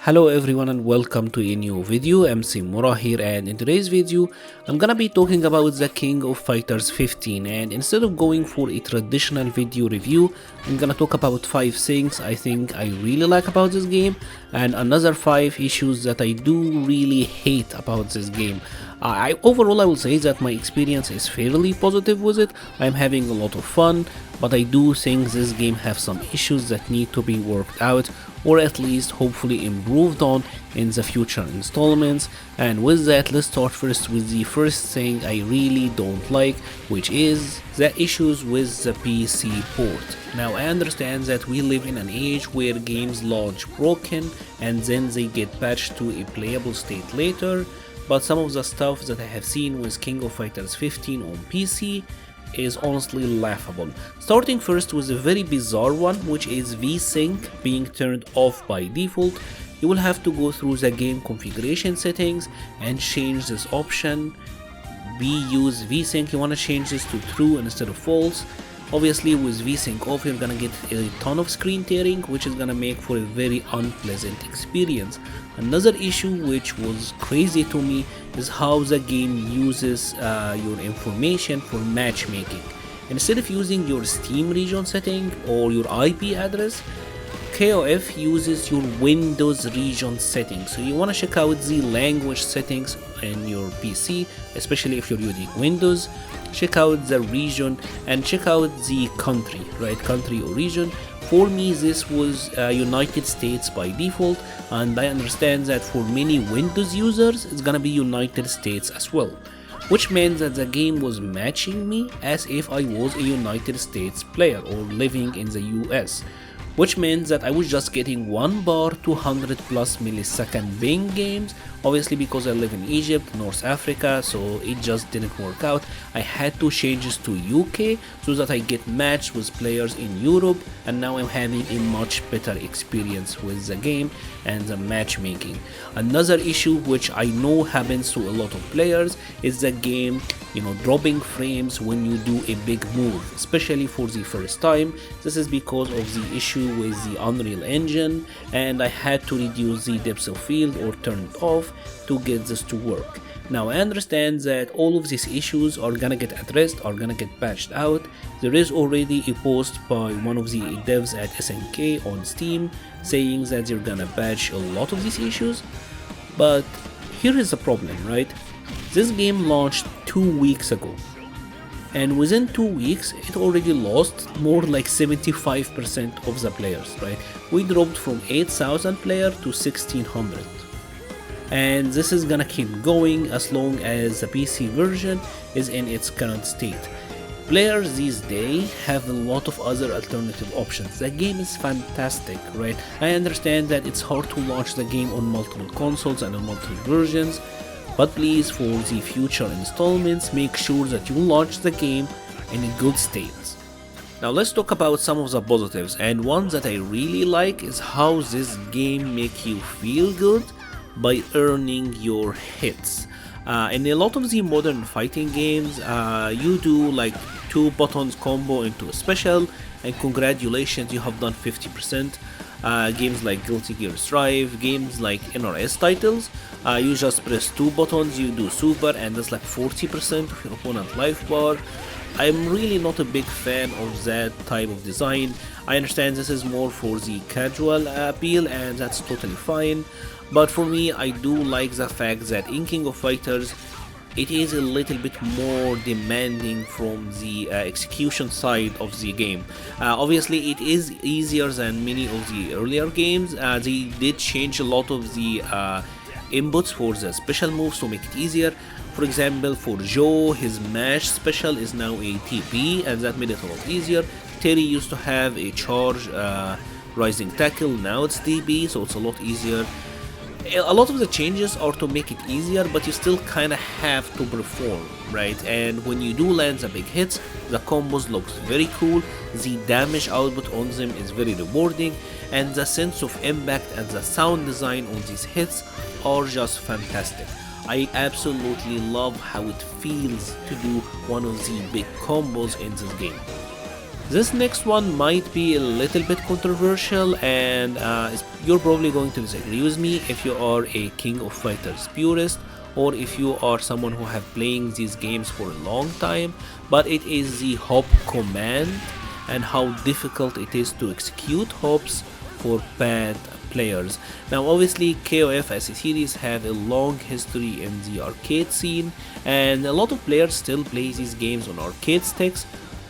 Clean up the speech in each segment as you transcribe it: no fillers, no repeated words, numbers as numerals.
Hello everyone and welcome to a new video. MC-Mura here, and in today's video I'm gonna be talking about the King of Fighters 15, and instead of going for a traditional video review, I'm gonna talk about 5 things I think I really like about this game and another 5 issues that I do really hate about this game. Overall I will say that my experience is fairly positive with it. I'm having a lot of fun, but I do think this game has some issues that need to be worked out, or at least hopefully improved on in the future installments. And with that, let's start first with the first thing I really don't like, which is the issues with the PC port. Now I understand that we live in an age where games launch broken and then they get patched to a playable state later, but some of the stuff that I have seen with King of Fighters 15 on PC is honestly laughable. Starting first with a very bizarre one, which is VSync being turned off by default. You will have to go through the game configuration settings and change this option. We use VSync, you want to change this to true instead of false. Obviously with VSync off you're gonna get a ton of screen tearing, which is gonna make for a very unpleasant experience. Another issue which was crazy to me is how the game uses your information for matchmaking. Instead of using your Steam region setting or your IP address, KOF uses your Windows region settings. So you want to check out the language settings in your PC, especially if you're using Windows. Check out the region and check out the country, right? Country or region. For me this was United States by default, and I understand that for many Windows users it's gonna be United States as well, which meant that the game was matching me as if I was a United States player or living in the US, which meant that I was just getting 1 bar 200 plus millisecond ping games. Obviously because I live in Egypt, North Africa, so it just didn't work out. I had to change this to UK so that I get matched with players in Europe, and now I'm having a much better experience with the game and the matchmaking. Another issue which I know happens to a lot of players is the game, dropping frames when you do a big move, especially for the first time. This is because of the issue with the Unreal Engine, and I had to reduce the depth of field or turn it off to get this to work. Now I understand that all of these issues are gonna get addressed, are gonna get patched out. There is already a post by one of the devs at SNK on Steam saying that they're gonna patch a lot of these issues, but here is the problem, right? This game launched 2 weeks ago, and within 2 weeks it already lost more like 75% of the players, right? We dropped from 8,000 players to 1,600. And this is gonna keep going as long as the PC version is in its current state. Players these days have a lot of other alternative options. The game is fantastic, right? I understand that it's hard to launch the game on multiple consoles and on multiple versions, but please, for the future installments, make sure that you launch the game in a good state. Now let's talk about some of the positives, and one that I really like is how this game makes you feel good by earning your hits. In a lot of the modern fighting games, you do like 2 buttons combo into a special, and congratulations, you have done 50%. Games like Guilty Gear Strive, games like NRS titles, you just press 2 buttons, you do super, and that's like 40% of your opponent life bar. I'm really not a big fan of that type of design. I understand this is more for the casual appeal, and that's totally fine. But for me, I do like the fact that in King of Fighters, it is a little bit more demanding from the execution side of the game. Obviously, it is easier than many of the earlier games. They did change a lot of the inputs for the special moves to make it easier. For example, for Joe, his mash special is now a TP, and that made it a lot easier. Terry used to have a charge rising tackle, now it's DB, so it's a lot easier. A lot of the changes are to make it easier, but you still kinda have to perform, right? And when you do land the big hits, the combos looks very cool, the damage output on them is very rewarding, and the sense of impact and the sound design on these hits are just fantastic. I absolutely love how it feels to do one of the big combos in this game. This next one might be a little bit controversial, and you're probably going to disagree with me if you are a King of Fighters purist or if you are someone who have playing these games for a long time, but it is the hop command and how difficult it is to execute hops for bad players. Now obviously KOF as a series have a long history in the arcade scene, and a lot of players still play these games on arcade sticks.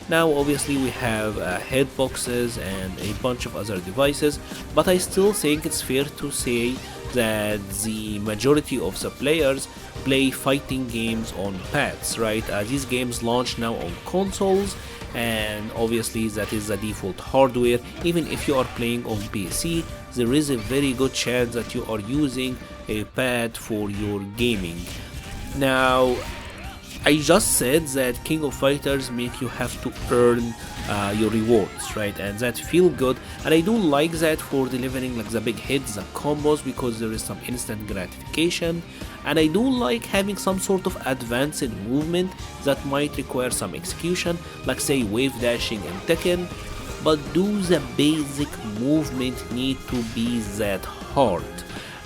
Now obviously we have headboxes and a bunch of other devices, but I still think it's fair to say that the majority of the players play fighting games on pads, right? These games launch now on consoles, and obviously that is the default hardware. Even if you are playing on PC, there is a very good chance that you are using a pad for your gaming. Now I just said that King of Fighters make you have to earn your rewards, right? And that feel good, and I do like that for delivering like the big hits, the combos, because there is some instant gratification. And I do like having some sort of advanced movement that might require some execution, like say wave dashing in Tekken. But do the basic movement need to be that hard?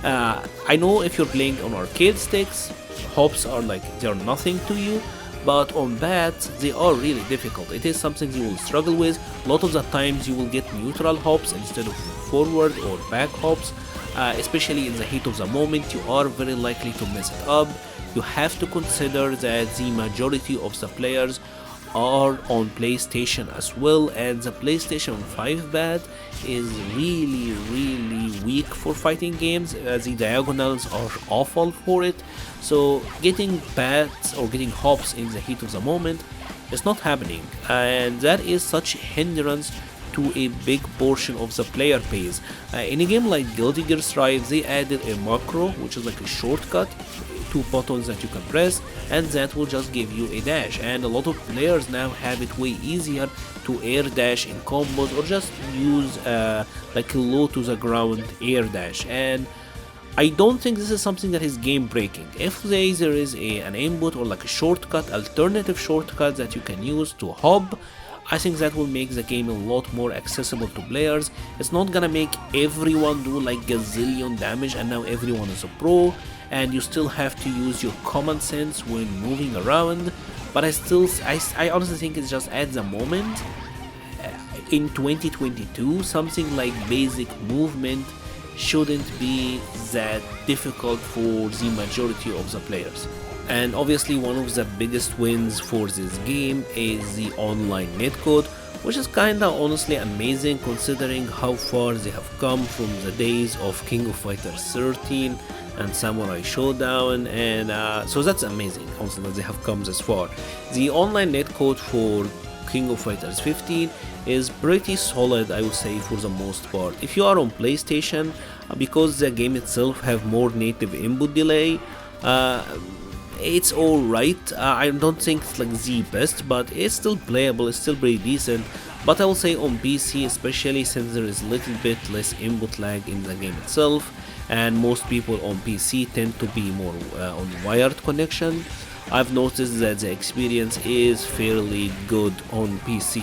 I know if you're playing on arcade sticks, hops are like they're nothing to you, but on pads they are really difficult. It is something you will struggle with. A lot of the times you will get neutral hops instead of forward or back hops, especially in the heat of the moment. You are very likely to mess it up. You have to consider that the majority of the players are on PlayStation as well, and the PlayStation 5 pad is really weak for fighting games. The diagonals are awful for it, so getting pads or getting hops in the heat of the moment is not happening, and that is such a hindrance to a big portion of the player base. In a game like Guilty Gear Strive, they added a macro, which is like a shortcut, 2 buttons that you can press, and that will just give you a dash. And a lot of players now have it way easier to air dash in combos, or just use like a low to the ground air dash. And I don't think this is something that is game breaking. If there is an input or like a shortcut, alternative shortcut that you can use to hop, I think that will make the game a lot more accessible to players. It's not gonna make everyone do like gazillion damage and now everyone is a pro, and you still have to use your common sense when moving around. But I honestly think it's just at the moment, in 2022, something like basic movement shouldn't be that difficult for the majority of the players. And obviously one of the biggest wins for this game is the online netcode, which is kinda honestly amazing considering how far they have come from the days of King of Fighters 13 and Samurai Showdown, and so that's amazing honestly that they have come this far. The online netcode for King of Fighters 15 is pretty solid, I would say, for the most part. If you are on PlayStation, because the game itself have more native input delay, it's alright. I don't think it's like the best, but it's still playable, it's still pretty decent. But I will say on PC, especially since there is a little bit less input lag in the game itself, and most people on PC tend to be more on wired connection, I've noticed that the experience is fairly good on PC.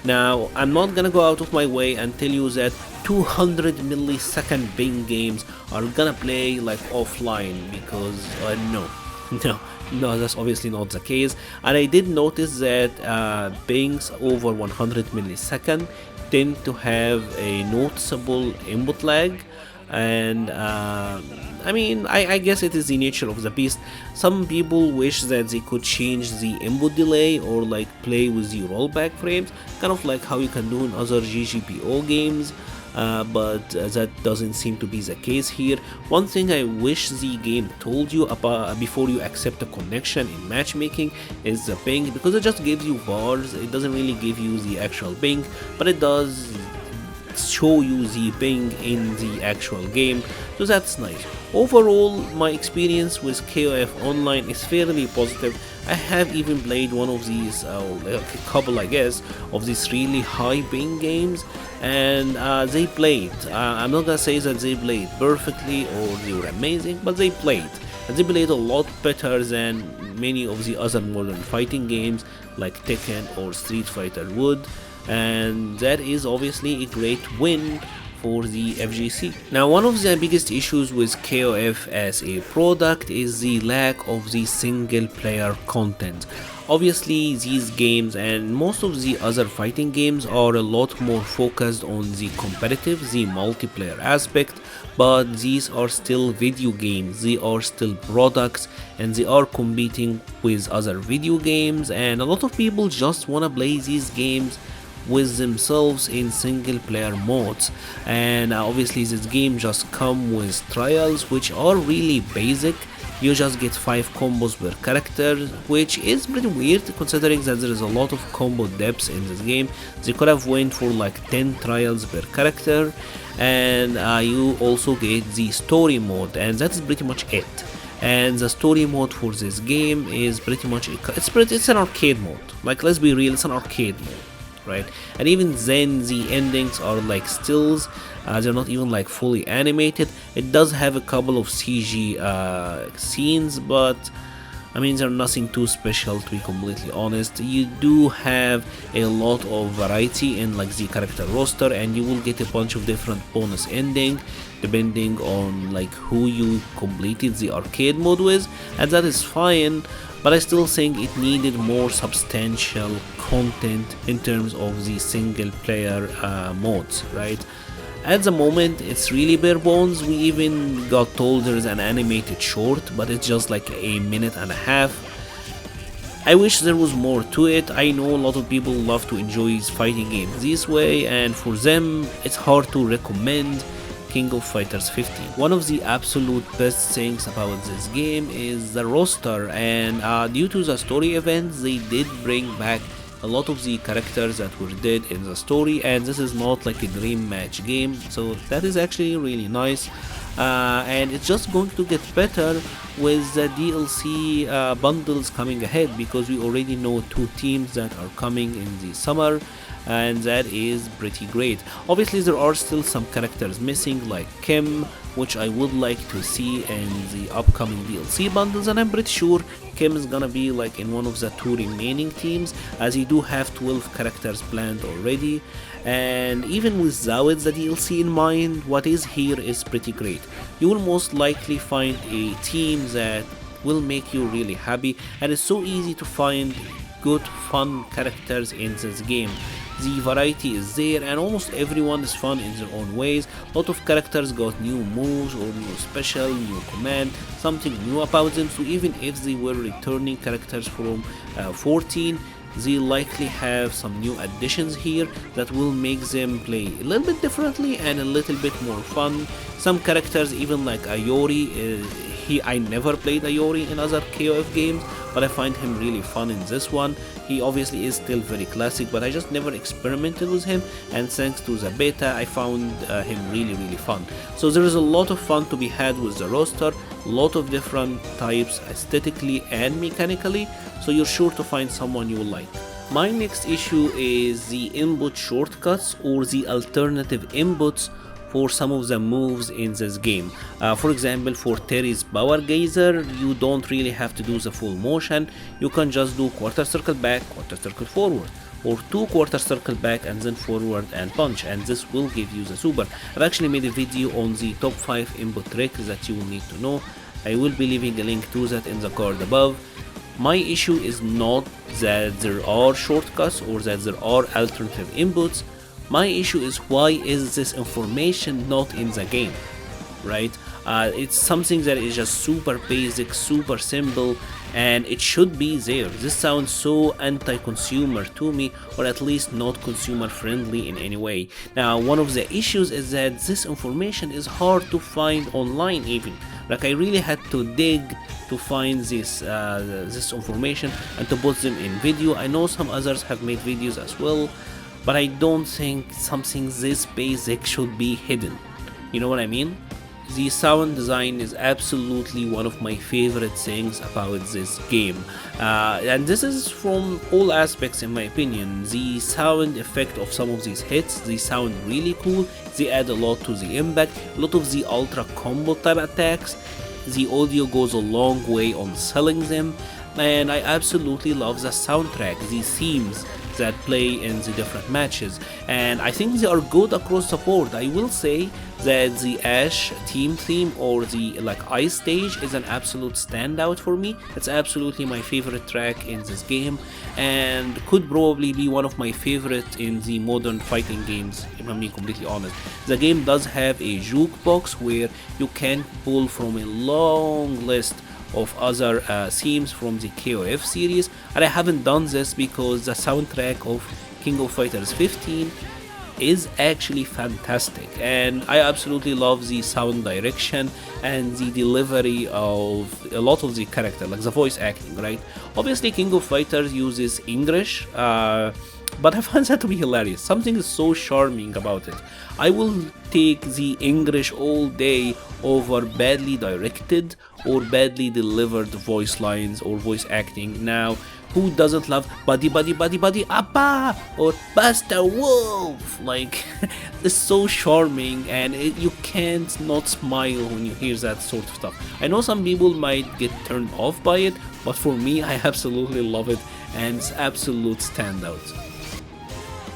Now, I'm not gonna go out of my way and tell you that 200 millisecond ping games are gonna play like offline, because no, that's obviously not the case. And I did notice that pings over 100 millisecond tend to have a noticeable input lag, and I mean, I guess it is the nature of the beast. Some people wish that they could change the input delay or like play with the rollback frames, kind of like how you can do in other GGPO games, but that doesn't seem to be the case here. One thing I wish the game told you about before you accept a connection in matchmaking is the ping, because it just gives you bars. It doesn't really give you the actual ping, but it does show you the ping in the actual game, so that's nice. Overall, my experience with KOF Online is fairly positive. I have even played one of these, a couple I guess, of these really high ping games, and they played. I'm not gonna say that they played perfectly or they were amazing, but they played. And they played a lot better than many of the other modern fighting games like Tekken or Street Fighter would. and that is obviously a great win for the FGC. Now, one of the biggest issues with KOF as a product is the lack of the single player content. Obviously, these games and most of the other fighting games are a lot more focused on the competitive, the multiplayer aspect, but these are still video games, they are still products, and they are competing with other video games, and a lot of people just wanna play these games with themselves in single player modes. And obviously this game just come with trials which are really basic. You just get 5 combos per character, which is pretty weird considering that there is a lot of combo depths in this game. They could have went for like 10 trials per character, and you also get the story mode, and that is pretty much it. And the story mode for this game is pretty much it's an arcade mode. Like, let's be real, it's an arcade mode, right? And even then the endings are like stills, they're not even like fully animated. It does have a couple of CG scenes, but I mean they're nothing too special, to be completely honest. You do have a lot of variety in like the character roster, and you will get a bunch of different bonus ending depending on like who you completed the arcade mode with, and that is fine. But I still think it needed more substantial content in terms of the single player modes, right? At the moment it's really bare bones. We even got told there's an animated short, but it's just like a minute and a half. I wish there was more to it. I know a lot of people love to enjoy fighting games this way, and for them it's hard to recommend King of Fighters 15. One of the absolute best things about this game is the roster, and due to the story events they did bring back a lot of the characters that were dead in the story, and this is not like a dream match game, so that is actually really nice. And it's just going to get better with the DLC bundles coming ahead, because we already know 2 teams that are coming in the summer, and that is pretty great. Obviously there are still some characters missing like Kim, which I would like to see in the upcoming DLC bundles, and I'm pretty sure Kim is gonna be like in one of the 2 remaining teams, as you do have 12 characters planned already. And even without the DLC in mind, what is here is pretty great. You will most likely find a team that will make you really happy, and it's so easy to find good fun characters in this game. The variety is there, and almost everyone is fun in their own ways. A lot of characters got new moves or new special, new command, something new about them, so even if they were returning characters from 14, they likely have some new additions here that will make them play a little bit differently and a little bit more fun. Some characters, even like Ayori, I never played Ayori in other KOF games, but I find him really fun in this one. He obviously is still very classic, but I just never experimented with him, and thanks to the beta I found him really fun. So there is a lot of fun to be had with the roster, a lot of different types aesthetically and mechanically, so you're sure to find someone you will like. My next issue is the input shortcuts or the alternative inputs for some of the moves in this game. For example, for Terry's Power Geyser, you don't really have to do the full motion. You can just do quarter circle back, quarter circle forward, or 2 quarter circle back and then forward and punch, and this will give you the super. I've actually made a video on the top 5 input tricks that you will need to know. I will be leaving a link to that in the card above. My issue is not that there are shortcuts or that there are alternative inputs. My issue is, why is this information not in the game, right? It's something that is just super basic, super simple, and it should be there. This sounds so anti-consumer to me, or at least not consumer friendly in any way. Now, one of the issues is that this information is hard to find online even. Like, I really had to dig to find this information and to put them in video. I know some others have made videos as well, but I don't think something this basic should be hidden. You know what I mean? The sound design is absolutely one of my favorite things about this game, and this is from all aspects in my opinion. The sound effect of some of these hits, they sound really cool, they add a lot to the impact, a lot of the ultra combo type attacks. The audio goes a long way on selling them, and I absolutely love the soundtrack, the themes, that play in the different matches, and I think they are good across the board. I will say that the Ash team theme or the like ice stage is an absolute standout for me. It's absolutely my favorite track in this game and could probably be one of my favorite in the modern fighting games, if I'm being completely honest. The game does have a jukebox where you can pull from a long list of other themes from the KOF series, and I haven't done this because the soundtrack of King of Fighters 15 is actually fantastic, and I absolutely love the sound direction and the delivery of a lot of the character, like the voice acting, right? Obviously King of Fighters uses English, but I find that to be hilarious. Something is so charming about it. I will take the English all day over badly directed or badly delivered voice lines or voice acting. Now, who doesn't love buddy buddy buddy buddy appa or Buster Wolf? Like, it's so charming, and you can't not smile when you hear that sort of stuff. I know some people might get turned off by it, but for me I absolutely love it, and it's absolute standout.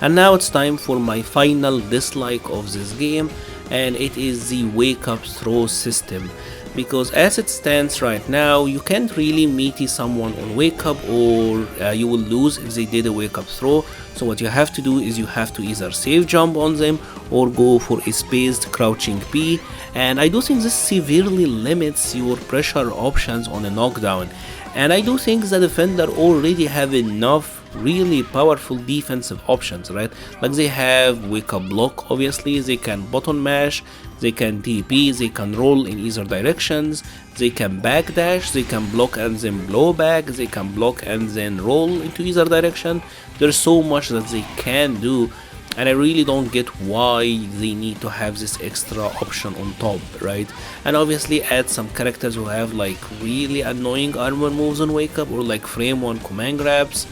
And now it's time for my final dislike of this game, and it is the wake up throw system. Because as it stands right now, you can't really meaty someone on wake up, or you will lose if they did a wake up throw. So what you have to do is you have to either safe jump on them or go for a spaced crouching P, and I do think this severely limits your pressure options on a knockdown. And I do think the defender already have enough really powerful defensive options, right? Like they have wake up block, obviously they can button mash, they can TP, they can roll in either directions, they can backdash, they can block and then blow back, they can block and then roll into either direction. There's so much that they can do, and I really don't get why they need to have this extra option on top, right? And obviously add some characters who have like really annoying armor moves on wake up, or like frame 1 command grabs.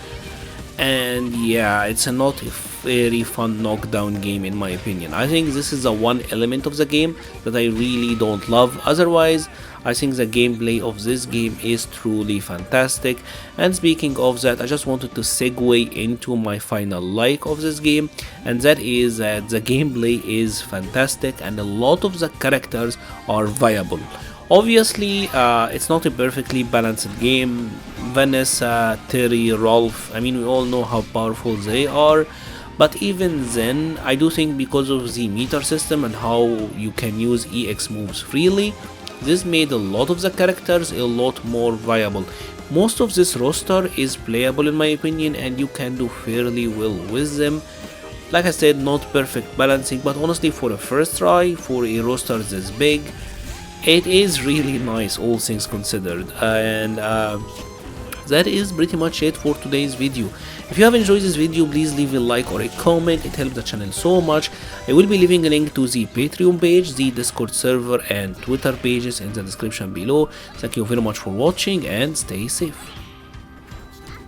And yeah, it's not a very fun knockdown game in my opinion. I think this is the one element of the game that I really don't love. Otherwise, I think the gameplay of this game is truly fantastic. And speaking of that, I just wanted to segue into my final like of this game, and that is that the gameplay is fantastic and a lot of the characters are viable. Obviously, it's not a perfectly balanced game. Vanessa, Terry, Rolf, I mean, we all know how powerful they are, but even then, I do think because of the meter system and how you can use EX moves freely, this made a lot of the characters a lot more viable. Most of this roster is playable in my opinion, and you can do fairly well with them. Like I said, not perfect balancing, but honestly for a first try, for a roster this big, it is really nice, all things considered. And that is pretty much it for today's video. If you have enjoyed this video, please leave a like or a comment, it helps the channel so much. I will be leaving a link to the Patreon page, the Discord server and Twitter pages in the description below. Thank you very much for watching and stay safe.